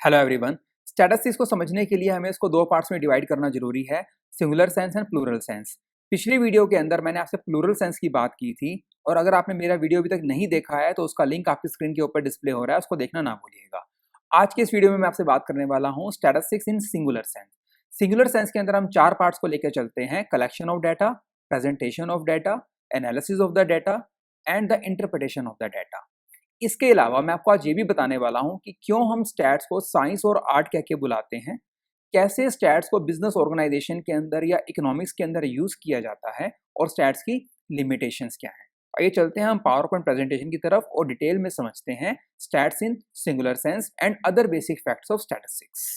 Hello everyone. Statistics को समझने के लिए हमें इसको दो पार्ट्स में डिवाइड करना जरूरी है, singular sense and plural sense. पिछली वीडियो के अंदर मैंने आपसे प्लूरल सेंस की बात की थी और अगर आपने मेरा वीडियो अभी तक नहीं देखा है तो उसका लिंक आपकी स्क्रीन के ऊपर डिस्प्ले हो रहा है, उसको देखना ना भूलिएगा। आज के इस वीडियो में मैं आपसे बात करने वाला हूँ स्टैटिस्टिक्स इन सिंगुलर सेंस। सिंगुलर सेंस के अंदर हम चार पार्ट्स को लेकर चलते हैं: collection of data, presentation of data, analysis of the data and the interpretation of the data. इसके अलावा मैं आपको आज ये भी बताने वाला हूँ कि क्यों हम स्टैट्स को साइंस और आर्ट कह के बुलाते हैं, कैसे स्टैट्स को बिजनेस ऑर्गेनाइजेशन के अंदर या इकोनॉमिक्स के अंदर यूज किया जाता है और स्टैट्स की लिमिटेशंस क्या हैं। आइए चलते हैं हम पावर पॉइंट प्रेजेंटेशन की तरफ और डिटेल में समझते हैं stats in singular sense and other basic facts of statistics.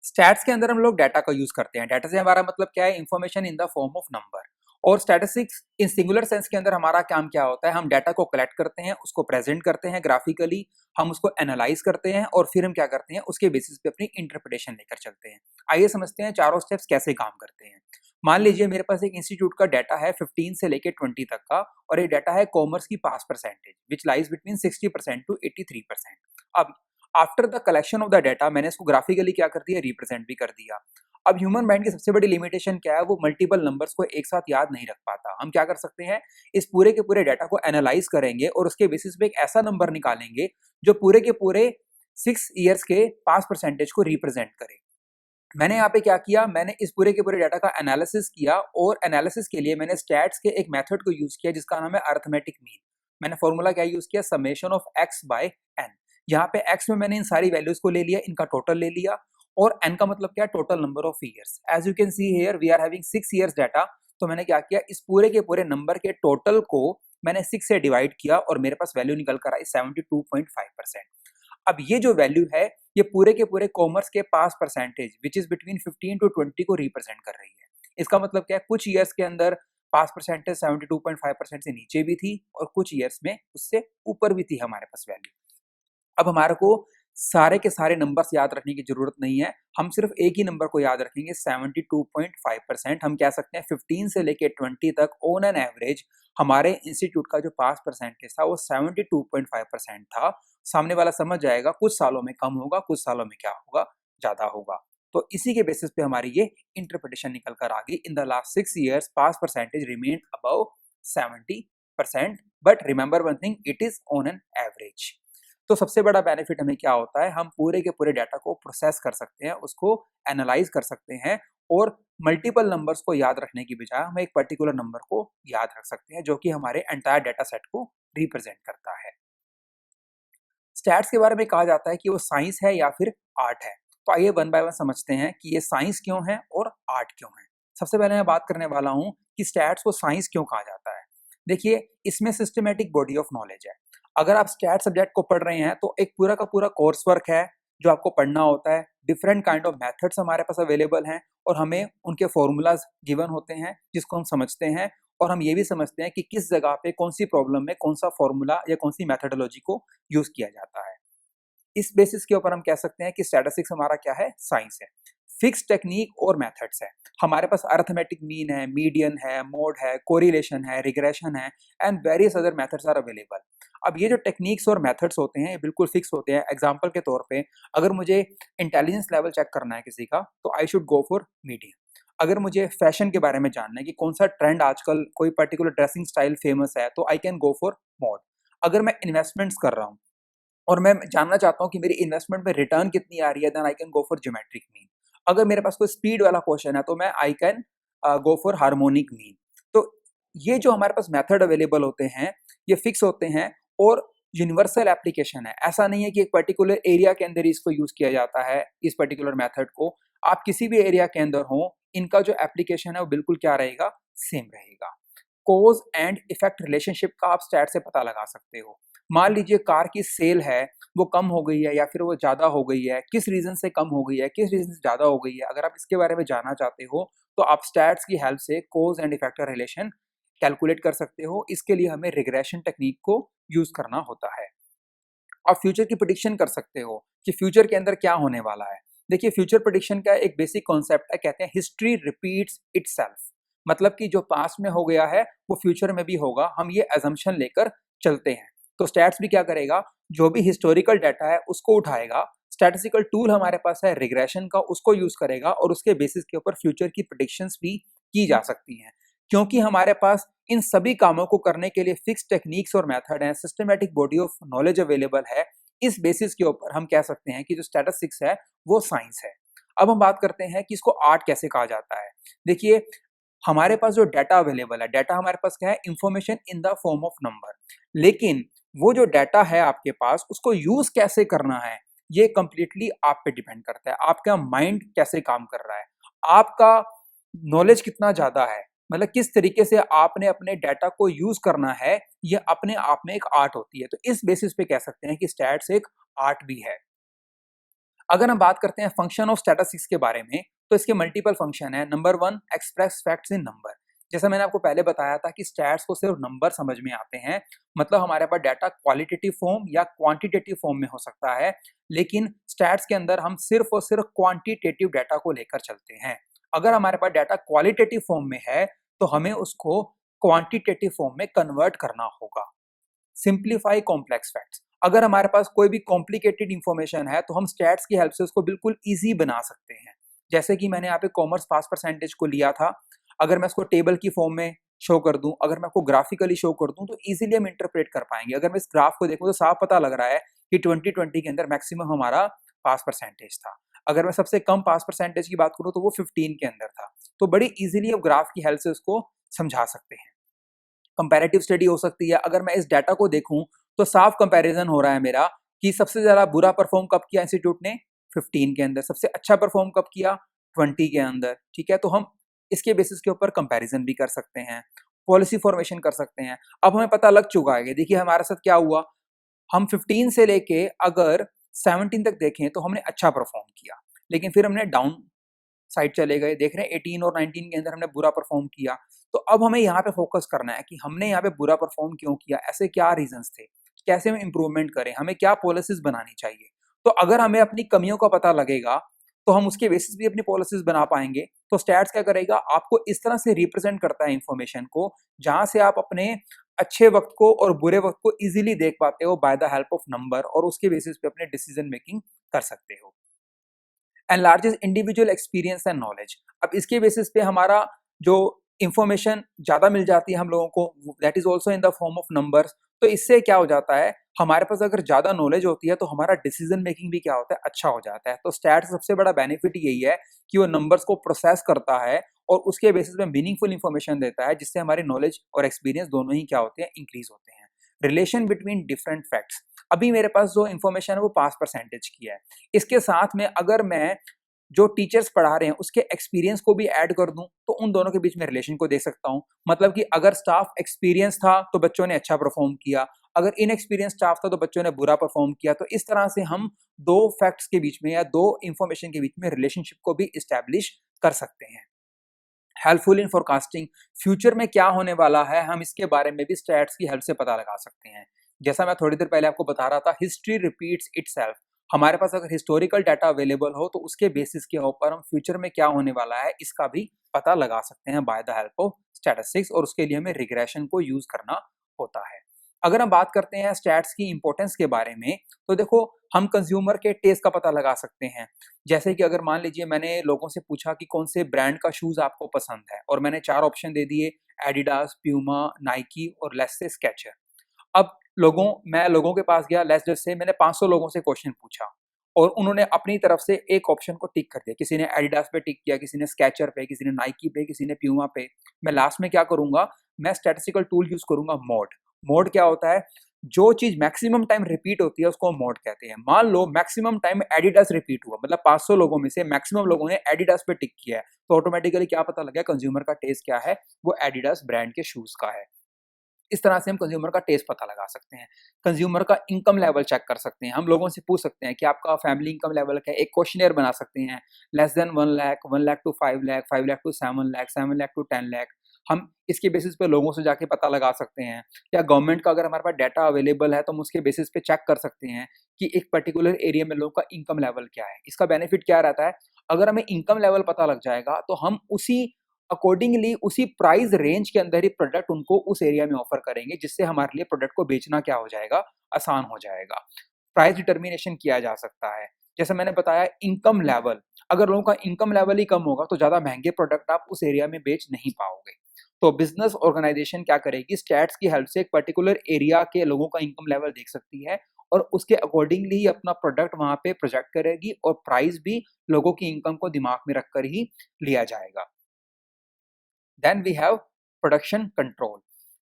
Stats के अंदर हम लोग डाटा का यूज करते हैं। डाटा से हमारा मतलब क्या है? Information in the form of number. और स्टैटिस्टिक्स इन सिंगुलर सेंस के अंदर हमारा काम क्या होता है? हम डाटा को कलेक्ट करते हैं, उसको प्रेजेंट करते हैं ग्राफिकली, हम उसको एनालाइज करते हैं और फिर हम क्या करते हैं, उसके बेसिस पे अपनी इंटरप्रिटेशन लेकर चलते हैं। आइए समझते हैं चारों स्टेप्स कैसे काम करते हैं। मान लीजिए मेरे पास एक इंस्टीट्यूट का डाटा है 15 से लेके 20 तक का, और ये डाटा है कॉमर्स की pass percentage which lies between 60% to 83%। अब after the collection of the data मैंने इसको ग्राफिकली क्या कर दिया, रिप्रेजेंट भी कर दिया। अब ह्यूमन माइंड की सबसे बड़ी लिमिटेशन क्या है? वो मल्टीपल नंबर्स को एक साथ याद नहीं रख पाता। हम क्या कर सकते हैं, इस पूरे के पूरे डाटा को एनालाइज करेंगे और उसके बेसिस पे एक ऐसा नंबर निकालेंगे जो पूरे के पूरे 6 ईयर्स के पास परसेंटेज को रिप्रेजेंट करे। मैंने यहाँ पे क्या किया, मैंने इस पूरे के पूरे डाटा का एनालिसिस किया और एनालिसिस के लिए मैंने स्टैट्स के एक मेथड को यूज किया जिसका नाम है अरिथमेटिक मीन। मैंने फॉर्मूला क्या यूज किया? Summation of x by n। यहाँ पे x में मैंने इन सारी वैल्यूज को ले लिया, इनका टोटल ले लिया, और n का मतलब क्या है? Total number of years. As you can see here we are having 6 years data. तो मैंने क्या किया, इस पूरे के पूरे नंबर के टोटल को मैंने 6 से डिवाइड किया और मेरे पास वैल्यू निकल कर आई 72.5%। अब ये जो वैल्यू है ये पूरे के पूरे कॉमर्स के pass percentage which is between 15 to 20 को रिप्रेजेंट कर रही है। इसका मतलब क्या है? कुछ ईयर्स के अंदर पास परसेंटेज 72.5% से नीचे भी थी और कुछ ईयर्स में उससे ऊपर भी थी हमारे पास वैल्यू। अब हमारे को सारे के सारे नंबर्स याद रखने की जरूरत नहीं है, हम सिर्फ एक ही नंबर को याद रखेंगे, 72.5%। हम कह सकते हैं 15 से लेके 20 तक ऑन एन एवरेज हमारे इंस्टीट्यूट का जो पास परसेंटेज था वो 72.5% था। सामने वाला समझ जाएगा कुछ सालों में कम होगा, कुछ सालों में क्या होगा, ज्यादा होगा। तो इसी के बेसिस पे हमारी ये इंटरप्रिटेशन निकल कर आ गई। In the last 6 years pass percentage remain above 70%, but remember one thing, it is on an average. तो सबसे बड़ा बेनिफिट हमें क्या होता है? हम पूरे के पूरे डाटा को प्रोसेस कर सकते हैं, उसको एनालाइज कर सकते हैं और मल्टीपल नंबर्स को याद रखने की बजाय हम एक पर्टिकुलर नंबर को याद रख सकते हैं जो कि हमारे एंटायर डाटा सेट को रिप्रेजेंट करता है। स्टैट्स के बारे में कहा जाता है कि वो साइंस है या फिर आर्ट है। तो आइए वन बाय वन समझते हैं कि ये साइंस क्यों है और आर्ट क्यों है। सबसे पहले मैं बात करने वाला हूँ कि स्टैट्स को साइंस क्यों कहा जाता है। देखिए, इसमें सिस्टमेटिक बॉडी ऑफ नॉलेज है। अगर आप स्टैट सब्जेक्ट को पढ़ रहे हैं तो एक पूरा का पूरा कोर्स वर्क है जो आपको पढ़ना होता है। डिफरेंट काइंड ऑफ मेथड्स हमारे पास अवेलेबल हैं और हमें उनके फॉर्मूलाज गिवन होते हैं जिसको हम समझते हैं, और हम ये भी समझते हैं कि किस जगह पे कौन सी प्रॉब्लम में कौन सा फॉर्मूला या कौन सी मेथडोलॉजी को यूज किया जाता है। इस बेसिस के ऊपर हम कह सकते हैं कि स्टैटिस्टिक्स हमारा क्या है? साइंस है। फिक्स टेक्निक और मेथड्स है। हमारे पास अरिथमेटिक मीन है, मीडियन है, मोड है, कोरिलेशन है, रिग्रेशन है and various other methods are available. अब ये जो टेक्निक्स और मेथड्स होते हैं ये बिल्कुल फिक्स होते हैं। एग्जांपल के तौर पे अगर मुझे इंटेलिजेंस लेवल चेक करना है किसी का तो I should go for median. अगर मुझे फैशन के बारे में जानना है कि कौन सा ट्रेंड आजकल कोई पर्टिकुलर ड्रेसिंग स्टाइल फेमस है तो आई कैन गो फॉर मोड। अगर मैं इन्वेस्टमेंट्स कर रहा हूँ और मैं जानना चाहता हूँ कि मेरी इन्वेस्टमेंट में रिटर्न कितनी आ रही है, then I can go for geometric mean. अगर मेरे पास कोई स्पीड वाला क्वेश्चन है तो मैं आई can go for harmonic mean. तो ये जो हमारे पास मेथड अवेलेबल होते हैं ये फिक्स होते हैं और यूनिवर्सल एप्लीकेशन है। ऐसा नहीं है कि एक पर्टिकुलर एरिया के अंदर इसको यूज किया जाता है, इस पर्टिकुलर मेथड को। आप किसी भी एरिया के अंदर हो, इनका जो एप्लीकेशन है वो बिल्कुल क्या रहेगा? सेम रहेगा। कोज एंड इफेक्ट रिलेशनशिप का आप स्टैट से पता लगा सकते हो। मान लीजिए कार की सेल है वो कम हो गई है या फिर वो ज़्यादा हो गई है, किस रीज़न से कम हो गई है, किस रीज़न से ज़्यादा हो गई है, अगर आप इसके बारे में जानना चाहते हो तो आप स्टैट्स की हेल्प से कोज एंड इफेक्ट का रिलेशन कैलकुलेट कर सकते हो। इसके लिए हमें रिग्रेशन टेक्निक को यूज़ करना होता है। आप फ्यूचर की प्रिडिक्शन कर सकते हो कि फ्यूचर के अंदर क्या होने वाला है। देखिए, फ्यूचर प्रिडिक्शन का एक बेसिक कॉन्सेप्ट है, कहते हैं हिस्ट्री रिपीट्स इटसेल्फ। मतलब कि जो पास्ट में हो गया है वो फ्यूचर में भी होगा, हम ये अजम्पशन लेकर चलते हैं। तो स्टैट्स भी क्या करेगा? जो भी हिस्टोरिकल डाटा है उसको उठाएगा, स्टैटिस्टिकल टूल हमारे पास है रिग्रेशन का, उसको यूज करेगा और उसके बेसिस के ऊपर फ्यूचर की प्रेडिक्शंस भी की जा सकती हैं। क्योंकि हमारे पास इन सभी कामों को करने के लिए फिक्स टेक्निक्स और मेथड हैं, systematic body of knowledge available है, इस बेसिस के ऊपर हम कह सकते हैं कि जो स्टैटिस्टिक्स है वो साइंस है। अब हम बात करते हैं कि इसको आर्ट कैसे कहा जाता है। देखिए, हमारे पास जो डाटा अवेलेबल है, डाटा हमारे पास क्या है, information in the form of number. लेकिन वो जो डाटा है आपके पास, उसको यूज कैसे करना है, ये कंप्लीटली आप पे डिपेंड करता है। आपका माइंड कैसे काम कर रहा है, आपका नॉलेज कितना ज्यादा है, मतलब किस तरीके से आपने अपने डाटा को यूज करना है, ये अपने आप में एक आर्ट होती है। तो इस बेसिस पे कह सकते हैं कि स्टैट्स एक आर्ट भी है। अगर हम बात करते हैं फंक्शन ऑफ स्टैटिस्टिक्स के बारे में, तो इसके मल्टीपल फंक्शन है। Number 1, express facts in number. जैसा मैंने आपको पहले बताया था कि स्टैट्स को सिर्फ नंबर समझ में आते हैं, मतलब हमारे पास डाटा क्वालिटेटिव फॉर्म या क्वांटिटेटिव फॉर्म में हो सकता है, लेकिन स्टैट्स के अंदर हम सिर्फ और सिर्फ क्वांटिटेटिव डाटा को लेकर चलते हैं। अगर हमारे पास डाटा क्वालिटेटिव फॉर्म में है, तो हमें उसको क्वांटिटेटिव फॉर्म में कन्वर्ट करना होगा। Simplify complex facts. अगर हमारे पास कोई भी कॉम्प्लिकेटेड इंफॉर्मेशन है, तो हम स्टैट्स की हेल्प से उसको बिल्कुल ईजी बना सकते हैं। जैसे कि मैंने यहाँ पे कॉमर्स पास परसेंटेज को लिया था, अगर मैं उसको टेबल की फॉर्म में शो कर दूं, अगर मैं आपको ग्राफिकली शो कर दूं, तो इजीली हम इंटरप्रेट कर पाएंगे। अगर मैं इस ग्राफ को देखूं तो साफ पता लग रहा है कि 2020 के अंदर मैक्सिमम हमारा पास परसेंटेज था। अगर मैं सबसे कम पास परसेंटेज की बात करूं तो वो 15 के अंदर था। तो बड़ी इजीली अब ग्राफ की हेल्प से उसको समझा सकते हैं। कंपैरेटिव स्टडी हो सकती है। अगर मैं इस डाटा को देखूं तो साफ कंपैरिजन हो रहा है मेरा कि सबसे ज़्यादा बुरा परफॉर्म कब किया इंस्टीट्यूट ने, 15 के अंदर, सबसे अच्छा परफॉर्म कब किया, 20 के अंदर। ठीक है, तो हम इसके बेसिस के ऊपर कंपैरिजन भी कर सकते हैं, पॉलिसी फॉर्मेशन कर सकते हैं। अब हमें पता लग चुका है कि देखिए हमारे साथ क्या हुआ, हम 15 से लेके अगर 17 तक देखें तो हमने अच्छा परफॉर्म किया, लेकिन फिर हमने डाउन साइड चले गए, देख रहे हैं 18 और 19 के अंदर हमने बुरा परफॉर्म किया। तो अब हमें यहाँ पे फोकस करना है कि हमने यहाँ पे बुरा परफॉर्म क्यों किया, ऐसे क्या रीजंस थे, कैसे हम इंप्रूवमेंट करें, हमें क्या पॉलिसीज बनानी चाहिए। तो अगर हमें अपनी कमियों का पता लगेगा, तो हम उसके बेसिस भी अपनी पॉलिसीज बना पाएंगे। तो स्टैट्स क्या करेगा, आपको इस तरह से रिप्रेजेंट करता है इंफॉर्मेशन को, जहां से आप अपने अच्छे वक्त को और बुरे वक्त को इजीली देख पाते हो by the help of number, और उसके बेसिस पे अपने डिसीजन मेकिंग कर सकते हो। Enlarges individual experience and knowledge. अब इसके बेसिस पे हमारा जो इंफॉर्मेशन ज़्यादा मिल जाती है हम लोगों को, that is also in the form of numbers. तो इससे क्या हो जाता है, हमारे पास अगर ज़्यादा नॉलेज होती है तो हमारा डिसीजन मेकिंग भी क्या होता है, अच्छा हो जाता है। तो स्टैट सबसे बड़ा बेनिफिट यही है कि वो नंबर्स को प्रोसेस करता है और उसके बेसिस पे मीनिंगफुल इंफॉर्मेशन देता है, जिससे हमारी नॉलेज और एक्सपीरियंस दोनों ही क्या होते हैं, इंक्रीज होते हैं। Relation between different facts. अभी मेरे पास जो इंफॉर्मेशन है वो पास परसेंटेज की है, इसके साथ में अगर मैं जो टीचर्स पढ़ा रहे हैं उसके एक्सपीरियंस को भी ऐड कर दूं, तो उन दोनों के बीच में रिलेशन को देख सकता हूं। मतलब कि अगर स्टाफ एक्सपीरियंस था तो बच्चों ने अच्छा परफॉर्म किया, अगर इनएक्सपीरियंस स्टाफ था तो बच्चों ने बुरा परफॉर्म किया। तो इस तरह से हम दो फैक्ट्स के बीच में या दो इंफॉर्मेशन के बीच में रिलेशनशिप को भी इस्टेब्लिश कर सकते हैं। Helpful in forecasting. फ्यूचर में क्या होने वाला है, हम इसके बारे में भी स्टैट्स की हेल्प से पता लगा सकते हैं। जैसा मैं थोड़ी देर पहले आपको बता रहा था, हिस्ट्री रिपीट्स इटसेल्फ। हमारे पास अगर हिस्टोरिकल डाटा अवेलेबल हो तो उसके बेसिस के ऊपर हम फ्यूचर में क्या होने वाला है इसका भी पता लगा सकते हैं by the help of statistics, और उसके लिए हमें रिग्रेशन को यूज करना होता है। अगर हम बात करते हैं स्टैट्स की इंपॉर्टेंस के बारे में, तो देखो हम कंज्यूमर के टेस्ट का पता लगा सकते हैं। जैसे कि अगर मान लीजिए मैंने लोगों से पूछा कि कौन से ब्रांड का शूज आपको पसंद है, और मैंने 4 ऑप्शन दे दिए, एडिडास, प्यूमा, नाइकी और लेट्स से स्केचर। अब मैं लोगों के पास गया, लेट्स जस्ट से मैंने 500 लोगों से क्वेश्चन पूछा और उन्होंने अपनी तरफ से एक ऑप्शन को टिक कर दिया। किसी ने एडिडास पे टिक किया, किसी ने स्केचर पे, किसी ने नाइकी पे, किसी ने प्यूमा पे। मैं लास्ट में क्या करूंगा, मैं स्टैटिस्टिकल टूल यूज करूंगा, मोड। मोड क्या होता है, जो चीज मैक्सिमम टाइम रिपीट होती है उसको हम मोड कहते हैं। मान लो मैक्सिमम टाइम एडिडास रिपीट हुआ, मतलब 500 लोगों में से मैक्सिमम लोगों ने एडिडास पे टिक किया है, तो ऑटोमेटिकली क्या पता लग गया, कंज्यूमर का टेस्ट क्या है, वो एडिडास ब्रांड के शूज का है। इस तरह से हम कंज्यूमर का टेस्ट पता लगा सकते हैं। कंज्यूमर का इनकम लेवल चेक कर सकते हैं, हम लोगों से पूछ सकते हैं कि आपका फैमिली इनकम लेवल क्या है, एक क्वेश्चनेयर बना सकते हैं, less than 1 lakh, 1 lakh to 5 lakh, 5 lakh to 7 lakh, 7 lakh to 10 lakh. हम इसके बेसिस पे लोगों से जाके पता लगा सकते हैं, या गवर्नमेंट का अगर हमारे पास डाटा अवेलेबल है तो हम उसके बेसिस पे चेक कर सकते हैं कि एक पर्टिकुलर एरिया में लोगों का इनकम लेवल क्या है। इसका बेनिफिट क्या रहता है, अगर हमें इनकम लेवल पता लग जाएगा तो हम उसी अकॉर्डिंगली उसी प्राइस रेंज के अंदर ही प्रोडक्ट उनको उस एरिया में ऑफर करेंगे, जिससे हमारे लिए प्रोडक्ट को बेचना क्या हो जाएगा, आसान हो जाएगा। प्राइस डिटर्मिनेशन किया जा सकता है। जैसे मैंने बताया इनकम लेवल, अगर लोगों का इनकम लेवल ही कम होगा तो ज़्यादा महंगे प्रोडक्ट आप उस एरिया में बेच नहीं पाओगे। तो बिजनेस ऑर्गेनाइजेशन क्या करेगी, स्टैट्स की हेल्प से एक पर्टिकुलर एरिया के लोगों का इनकम लेवल देख सकती है और उसके अकॉर्डिंगली ही अपना प्रोडक्ट वहाँ पे प्रोजेक्ट करेगी और प्राइस भी लोगों की इनकम को दिमाग में रखकर ही लिया जाएगा। Then we have production control.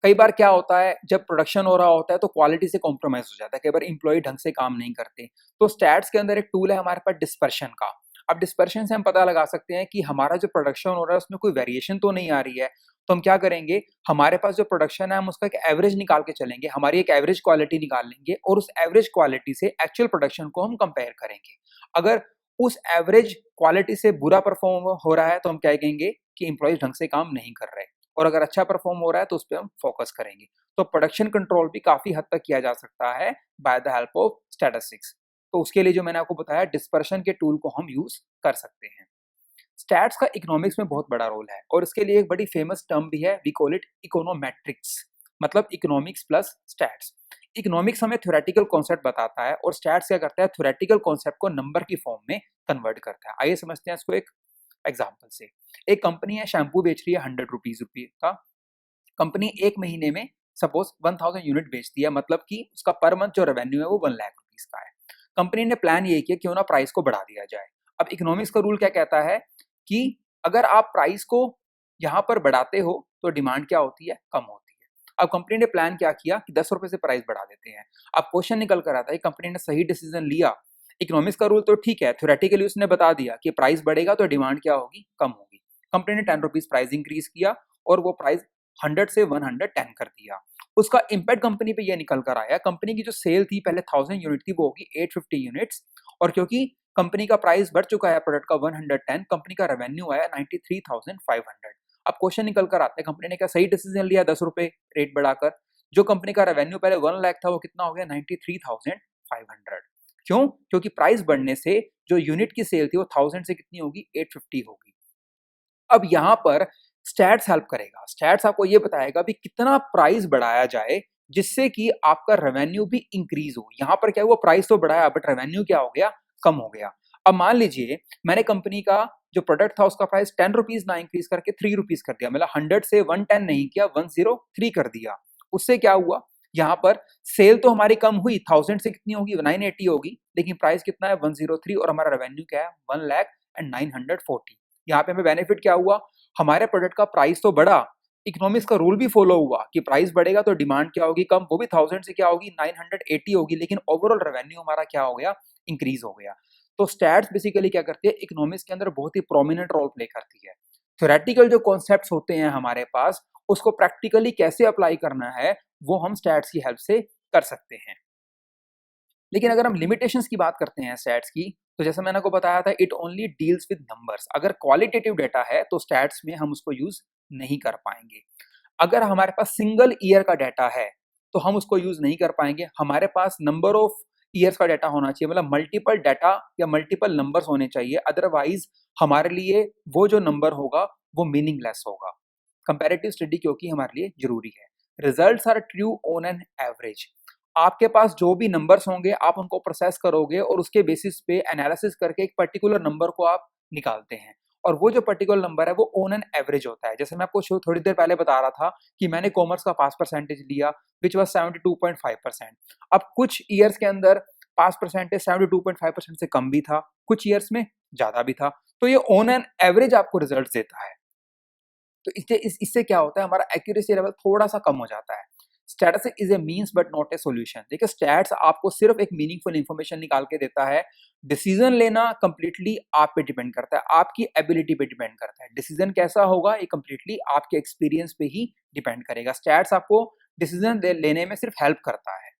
कई बार क्या होता है, जब प्रोडक्शन हो रहा होता है तो क्वालिटी से कॉम्प्रोमाइज हो जाता है, कई बार इंप्लॉय ढंग से काम नहीं करते। तो स्टैट्स के अंदर एक टूल है हमारे पास डिस्पर्शन का। अब डिस्पर्शन से हम पता लगा सकते हैं कि हमारा जो प्रोडक्शन हो रहा है उसमें कोई वेरिएशन तो नहीं आ रही है। तो हम क्या करेंगे, हमारे पास जो प्रोडक्शन है हम उसका एक एवरेज निकाल के चलेंगे, हमारी एक एवरेज क्वालिटी निकाल लेंगे और उस एवरेज क्वालिटी से एक्चुअल प्रोडक्शन को हम कंपेयर करेंगे। अगर उस एवरेज क्वालिटी से बुरा परफॉर्म हो रहा है तो हम क्या कहेंगे कि एम्प्लॉयज ढंग से काम नहीं कर रहे, और अगर अच्छा परफॉर्म हो रहा है तो उस पर हम फोकस करेंगे। तो प्रोडक्शन कंट्रोल भी काफी हद तक किया जा सकता है by the help of statistics. तो उसके लिए जो मैंने आपको बताया डिस्पर्शन के टूल को हम यूज कर सकते हैं। स्टैट्स का इकोनॉमिक्स में बहुत बड़ा रोल है और इसके लिए एक बड़ी फेमस टर्म भी है, वी कॉल इट इकोनोमेट्रिक्स, मतलब इकोनॉमिक्स प्लस स्टैट्स। इकोनॉमिक्स हमें थ्योरेटिकल कॉन्सेप्ट बताता है और स्टैट्स क्या करता है, थ्योरेटिकल कॉन्सेप्ट को नंबर की फॉर्म में कन्वर्ट करता है। आइए समझते हैं इसको एक एग्जाम्पल से। एक कंपनी है, शैम्पू बेच रही है 100 रुपये का। कंपनी एक महीने में सपोज 1000 यूनिट बेचती है, मतलब कि उसका पर मंथ जो रेवेन्यू है वो 1 लाख रुपीज का है। कंपनी ने प्लान ये किया क्यों ना प्राइस को बढ़ा दिया जाए। अब इकोनॉमिक्स का रूल क्या कहता है कि अगर आप प्राइस को यहाँ पर बढ़ाते हो तो डिमांड क्या होती है, कम होती है। अब कंपनी ने प्लान क्या किया कि 10 रुपए से प्राइस बढ़ा देते हैं। अब क्वेश्चन निकल कर आता है कंपनी ने सही डिसीजन लिया। इकोनॉमिक्स का रूल तो ठीक है, थ्योरेटिकली उसने बता दिया कि प्राइस बढ़ेगा तो डिमांड क्या होगी, कम होगी। कंपनी ने 10 रुपीज प्राइस इंक्रीज किया और वो प्राइस 100 से 110 कर दिया। उसका इम्पैक्ट कंपनी पे ये निकल कर आया, कंपनी की जो सेल थी पहले 1000 यूनिट थी वो होगी 850 यूनिट्स, और क्योंकि कंपनी का प्राइस बढ़ चुका है प्रोडक्ट का 110, कंपनी का रेवेन्यू आया 93,500। अब क्वेश्चन निकल कर आते हैं कंपनी ने क्या सही डिसीजन लिया 10 रुपए रेट बढ़ाकर। जो कंपनी का रेवेन्यू पहले 1 लाख था वो कितना हो गया, 93,500। क्यों, क्योंकि प्राइस बढ़ने से जो यूनिट की सेल थी वो 1000 से कितनी होगी, 850 होगी। अब यहाँ पर स्टैट्स हेल्प करेगा, स्टैट्स आपको ये बताएगा भी कितना प्राइस बढ़ाया जाए जिससे कि आपका रेवेन्यू भी इंक्रीज हो। यहाँ पर क्या हुआ, प्राइस तो बढ़ाया बट रेवेन्यू क्या हो गया, कम हो गया। अब मान लीजिए मैंने कंपनी का जो प्रोडक्ट था उसका प्राइस 10 रुपीज ना इंक्रीज करके 3 रुपीज कर दिया, मतलब 100 से 110 नहीं किया, 103 कर दिया। उससे क्या हुआ, यहाँ पर सेल तो हमारी कम हुई, 1000 से कितनी होगी, 980 होगी, लेकिन प्राइस कितना है 103 और हमारा रेवेन्यू क्या है 1,09,40। यहाँ पे हमें बेनिफिट क्या हुआ, हमारे प्रोडक्ट का प्राइस तो बढ़ा, इकोनॉमिक्स का रूल भी फॉलो हुआ कि प्राइस बढ़ेगा तो डिमांड क्या होगी, कम, वो भी 1000 से क्या होगी 980 होगी, लेकिन ओवरऑल रेवेन्यू हमारा क्या हो गया, इंक्रीज हो गया। तो स्टैट्स बेसिकली क्या करती है, इकोनॉमिक्स के अंदर बहुत ही प्रोमिनेंट रोल प्ले करती है। थ्योरेटिकल जो कॉन्सेप्ट्स होते हैं हमारे पास उसको प्रैक्टिकली कैसे अप्लाई करना है वो हम स्टैट्स की हेल्प से कर सकते हैं। लेकिन अगर हम लिमिटेशंस की बात करते हैं स्टैट्स की, तो जैसा मैंने आपको बताया था it only deals with numbers. अगर क्वालिटेटिव डेटा है तो स्टैट्स में हम उसको यूज नहीं कर पाएंगे। अगर हमारे पास सिंगल ईयर का डाटा है तो हम उसको यूज नहीं कर पाएंगे। हमारे पास नंबर ऑफ ईयर्स का डाटा होना चाहिए, मतलब मल्टीपल डाटा या मल्टीपल नंबर्स होने चाहिए, अदरवाइज हमारे लिए वो जो नंबर होगा वो मीनिंगलेस होगा। कंपैरेटिव स्टडी क्योंकि हमारे लिए जरूरी है। Results are true on an average. आपके पास जो भी नंबर्स होंगे आप उनको प्रोसेस करोगे और उसके बेसिस पे एनालिसिस करके एक पर्टिकुलर नंबर को आप निकालते हैं, और वो जो पर्टिकुलर नंबर है वो ऑन एन एवरेज होता है। जैसे मैं आपको थोड़ी देर पहले बता रहा था कि मैंने कॉमर्स का पास परसेंटेज लिया विच वॉज 72.5%। अब कुछ ईयर्स के अंदर पास परसेंटेज 72.5% से कम भी था, कुछ ईयर्स में ज्यादा भी था। तो ये ऑन एन एवरेज आपको रिजल्ट देता है। तो इससे क्या होता है, हमारा एक्यूरेसी लेवल थोड़ा सा कम हो जाता है। Statistic is a means but not a solution. देखिए स्टैट्स आपको सिर्फ एक मीनिंगफुल इंफॉर्मेशन निकाल के देता है, डिसीजन लेना कंप्लीटली आप पे डिपेंड करता है, आपकी एबिलिटी पे डिपेंड करता है। डिसीजन कैसा होगा ये कंप्लीटली आपके एक्सपीरियंस पे ही डिपेंड करेगा। स्टैट्स आपको डिसीजन लेने में सिर्फ हेल्प करता है,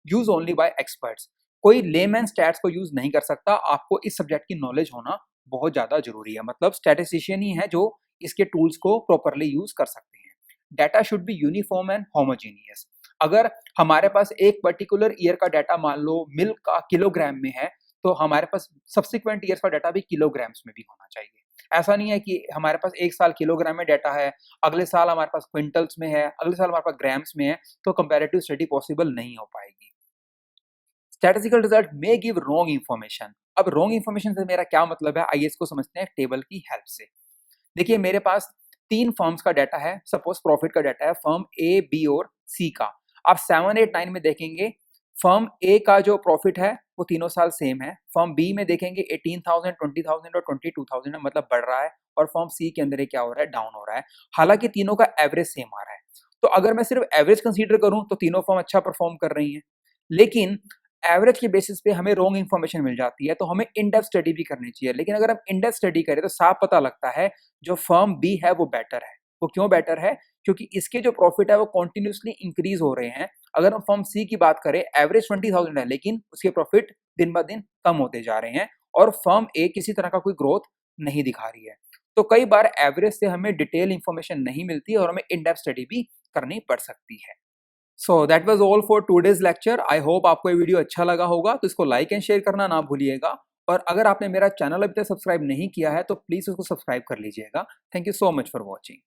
यूज ओनली बाय एक्सपर्ट्स। कोई लेमैन स्टैट्स को यूज नहीं कर सकता, आपको इस सब्जेक्ट की नॉलेज होना बहुत ज्यादा जरूरी है। मतलब स्टैटिस्टिशियन ही है जो इसके टूल्स को प्रॉपरली यूज कर सकते हैं। Data should be uniform and homogeneous. अगर हमारे पास एक पर्टिकुलर ईयर का डाटा मान लो मिल्क का किलोग्राम में है, तो हमारे पास सब्सिक्वेंट ईयर्स का डाटा भी किलोग्राम्स में भी होना चाहिए। ऐसा नहीं है कि हमारे पास एक साल किलोग्राम में डाटा है, अगले साल हमारे पास क्विंटल्स में है, अगले साल हमारे पास ग्राम्स में है, तो कंपैरेटिव स्टडी पॉसिबल नहीं हो पाएगी। Statistical result may give wrong information. अब रॉन्ग इन्फॉर्मेशन से मेरा क्या मतलब है, आइए इसको समझते हैं टेबल की हेल्प से। देखिए मेरे पास 3 फर्म्स का डाटा है, सपोज प्रॉफिट का डाटा है फर्म ए, बी और सी का। आप 7, 8, 9 में देखेंगे फर्म ए का जो प्रॉफिट है वो तीनों साल सेम है, फर्म बी में देखेंगे 18,000, 20,000 और 22,000 है, मतलब बढ़ रहा है, और फर्म सी के अंदर क्या हो रहा है, डाउन हो रहा है। हालांकि तीनों का एवरेज सेम आ रहा है, तो अगर मैं सिर्फ एवरेज कंसीडर करूं तो तीनों फर्म अच्छा परफॉर्म कर रही हैं, लेकिन एवरेज के बेसिस पे हमें रॉन्ग इन्फॉर्मेशन मिल जाती है, तो हमें इन डेप्थ स्टडी भी करनी चाहिए। लेकिन अगर हम इन डेप्थ स्टडी करें तो साफ पता लगता है जो फर्म बी है वो बेटर है। वो क्यों बेटर है? क्योंकि इसके जो प्रॉफिट है वो कॉन्टिन्यूसली इंक्रीज हो रहे हैं। अगर हम फर्म सी की बात करें, एवरेज 20,000 है, लेकिन उसके प्रॉफिट दिन ब दिन कम होते जा रहे हैं, और फर्म ए किसी तरह का कोई ग्रोथ नहीं दिखा रही है। तो कई बार एवरेज से हमें डिटेल इंफॉर्मेशन नहीं मिलती और हमें इन डेप्थ स्टडी भी करनी पड़ सकती है। So that was all for today's lecture. I hope आपको ये वीडियो अच्छा लगा होगा, तो इसको लाइक एंड शेयर करना ना भूलिएगा। और अगर आपने मेरा चैनल अभी तक सब्सक्राइब नहीं किया है तो प्लीज़ उसको सब्सक्राइब कर लीजिएगा। Thank you so much for watching.